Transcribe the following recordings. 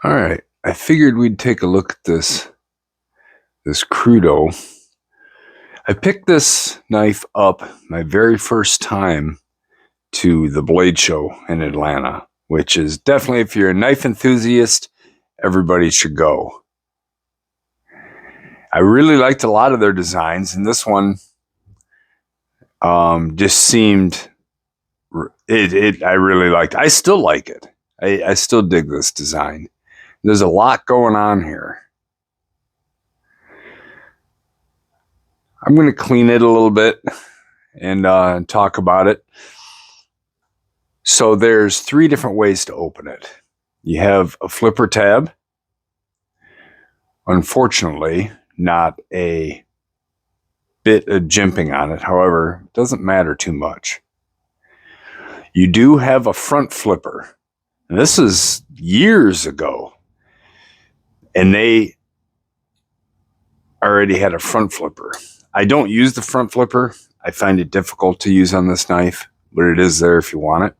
All right, I figured we'd take a look at this Krudo. I picked this knife up my very first time to the Blade Show in Atlanta, which is definitely, if you're a knife enthusiast, everybody should go. I really liked a lot of their designs, and this one just seemed I really liked. I still like it. I still dig this design. There's a lot going on here. I'm going to clean it a little bit and talk about it. So there's 3 different ways to open it. You have a flipper tab. Unfortunately, not a bit of jimping on it. However, it doesn't matter too much. You do have a front flipper. And this is years ago. And they already had a front flipper. I don't use the front flipper. I find it difficult to use on this knife, but it is there if you want it.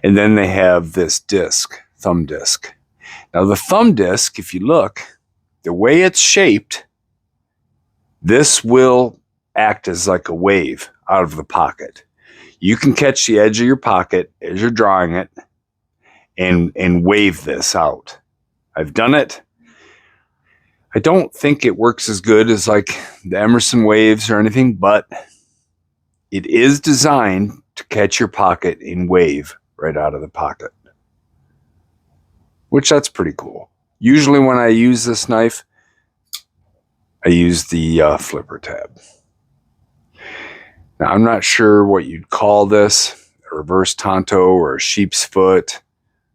And then they have this disc, thumb disc. Now the thumb disc, if you look, the way it's shaped, this will act as like a wave out of the pocket. You can catch the edge of your pocket as you're drawing it and wave this out. I've done it. I don't think it works as good as like the Emerson waves or anything, but it is designed to catch your pocket and wave right out of the pocket, which that's pretty cool. Usually when I use this knife, I use the flipper tab. Now, I'm not sure what you'd call this, a reverse Tonto or a sheep's foot.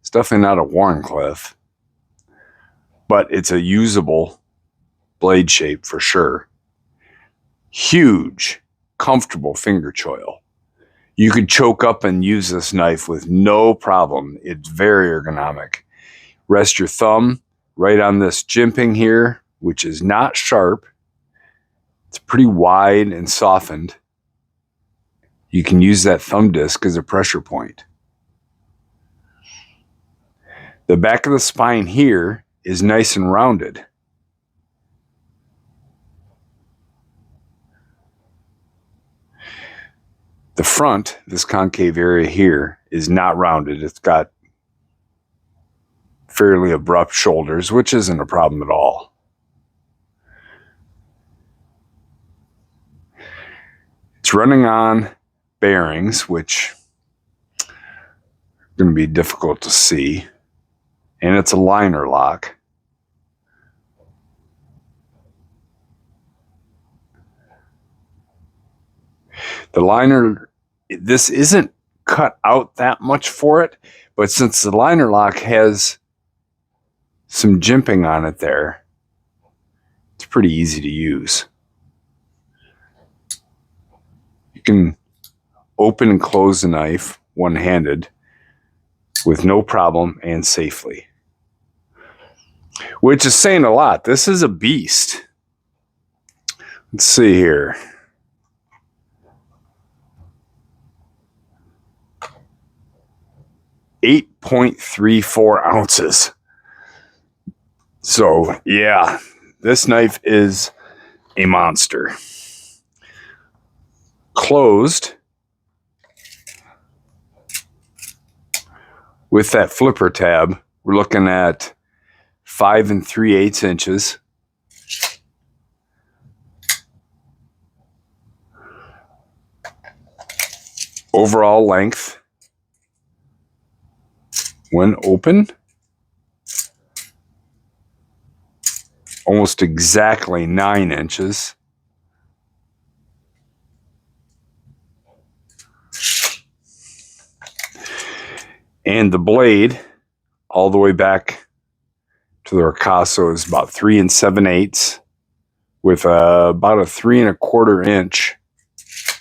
It's definitely not a Warncliffe, but it's a usable blade shape for sure. Huge, comfortable finger choil. You could choke up and use this knife with no problem. It's very ergonomic. Rest your thumb right on this jimping here, which is not sharp. It's pretty wide and softened. You can use that thumb disc as a pressure point. The back of the spine here is nice and rounded. The front, this concave area here, is not rounded. It's got fairly abrupt shoulders, which isn't a problem at all. It's running on bearings, which are going to be difficult to see. And it's a liner lock. The liner, this isn't cut out that much for it, but since the liner lock has some jimping on it there, it's pretty easy to use. You can open and close the knife one-handed with no problem and safely, which is saying a lot. This is a beast. Let's see here. .34 ounces. So yeah, this knife is a monster. Closed with that flipper tab, we're looking at 5 3/8 inches. Overall length when open, almost exactly 9 inches. And the blade, all the way back to the ricasso, is about 3 7/8 with about a 3 1/4 inch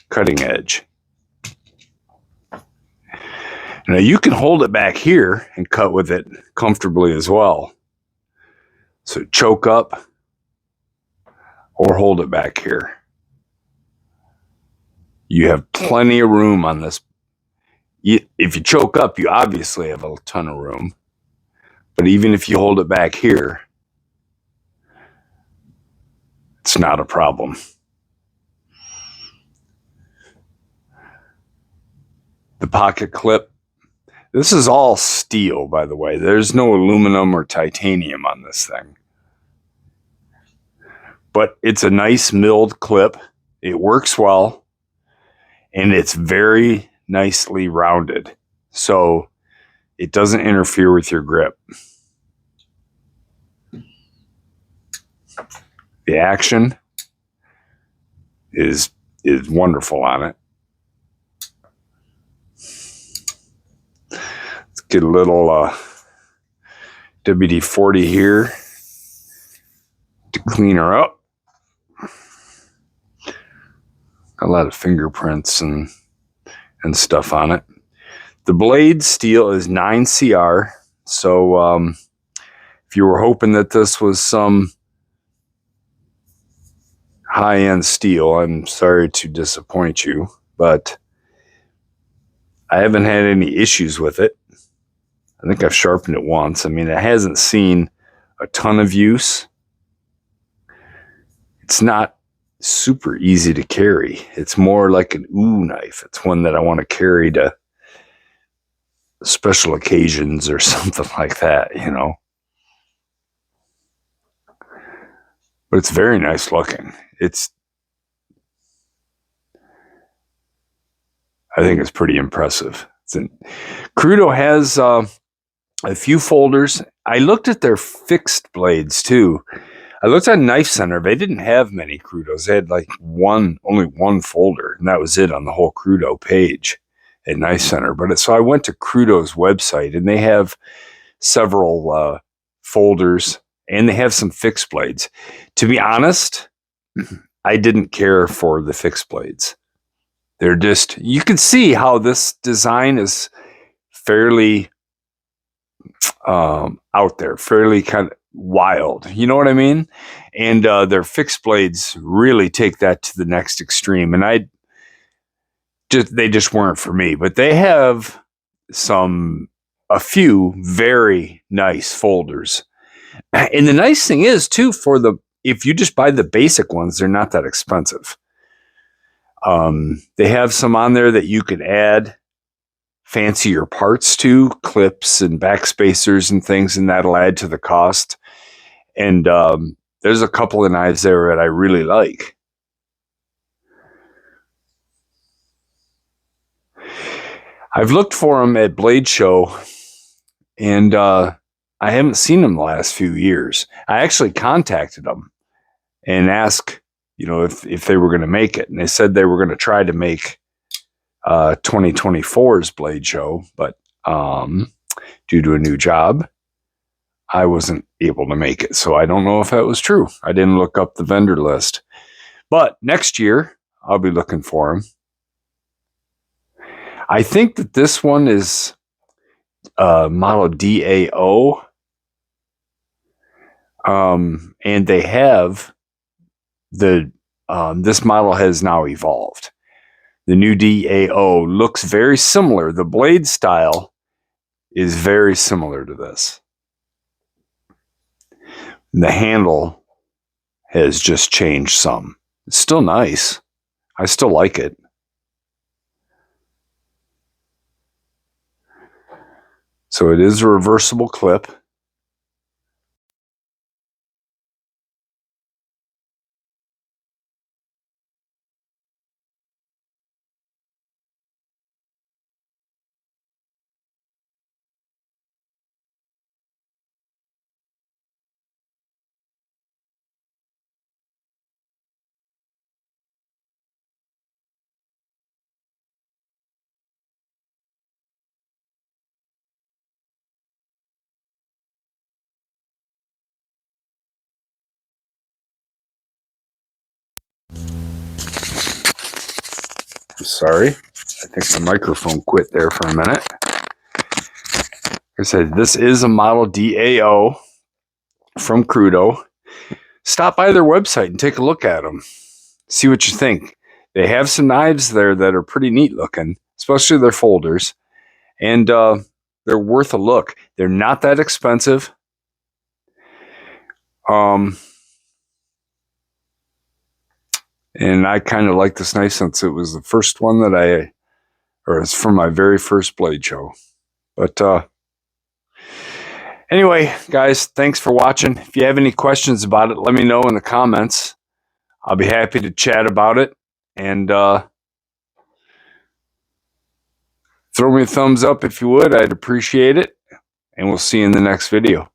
cutting edge. Now you can hold it back here and cut with it comfortably as well. So choke up or hold it back here. You have plenty of room on this. If you choke up, you obviously have a ton of room. But even if you hold it back here, it's not a problem. The pocket clip. This is all steel, by the way. There's no aluminum or titanium on this thing. But it's a nice milled clip. It works well. And it's very nicely rounded. So it doesn't interfere with your grip. The action is wonderful on it. Let's get a little WD-40 here to clean her up. A lot of fingerprints and stuff on it. The blade steel is 9CR. So if you were hoping that this was some high-end steel, I'm sorry to disappoint you, but I haven't had any issues with it. I think I've sharpened it once. I mean, it hasn't seen a ton of use. It's not super easy to carry. It's more like an ooh knife. It's one that I want to carry to special occasions or something like that, you know. But it's very nice looking. I think it's pretty impressive. Krudo has a few folders. I looked at their fixed blades too. I looked at Knife Center. They didn't have many Krudos. They had like only one folder, and that was it on the whole Krudo page at Knife Center. So I went to Krudo's website, and they have several folders, and they have some fixed blades. To be honest, I didn't care for the fixed blades. They're just, you can see how this design is fairly out there, fairly kind of wild. You know what I mean? And their fixed blades really take that to the next extreme. And they just weren't for me. But they have a few very nice folders. And the nice thing is too, if you just buy the basic ones, they're not that expensive. They have some on there that you could add fancier parts to, clips and backspacers and things, and that'll add to the cost. And there's a couple of knives there that I really like. I've looked for them at Blade Show, and I haven't seen them the last few years. I actually contacted them and asked, if they were going to make it. And they said they were going to try to make 2024's Blade Show, but due to a new job, I wasn't able to make it. So I don't know if that was true. I didn't look up the vendor list. But next year, I'll be looking for them. I think that this one is model DAO. And they have this model has now evolved. The new DAO looks very similar. The blade style is very similar to this. The handle has just changed some. It's still nice. I still like it. So it is a reversible clip. Sorry, I think the microphone quit there for a minute. Like I said, this is a model DAO from Krudo. Stop by their website and take a look at them. See what you think. They have some knives there that are pretty neat looking, especially their folders. And they're worth a look. They're not that expensive. And I kind of like this knife since it was the first one that or it's from my very first blade show. But anyway, guys, thanks for watching. If you have any questions about it, let me know in the comments. I'll be happy to chat about it. And throw me a thumbs up if you would. I'd appreciate it. And we'll see you in the next video.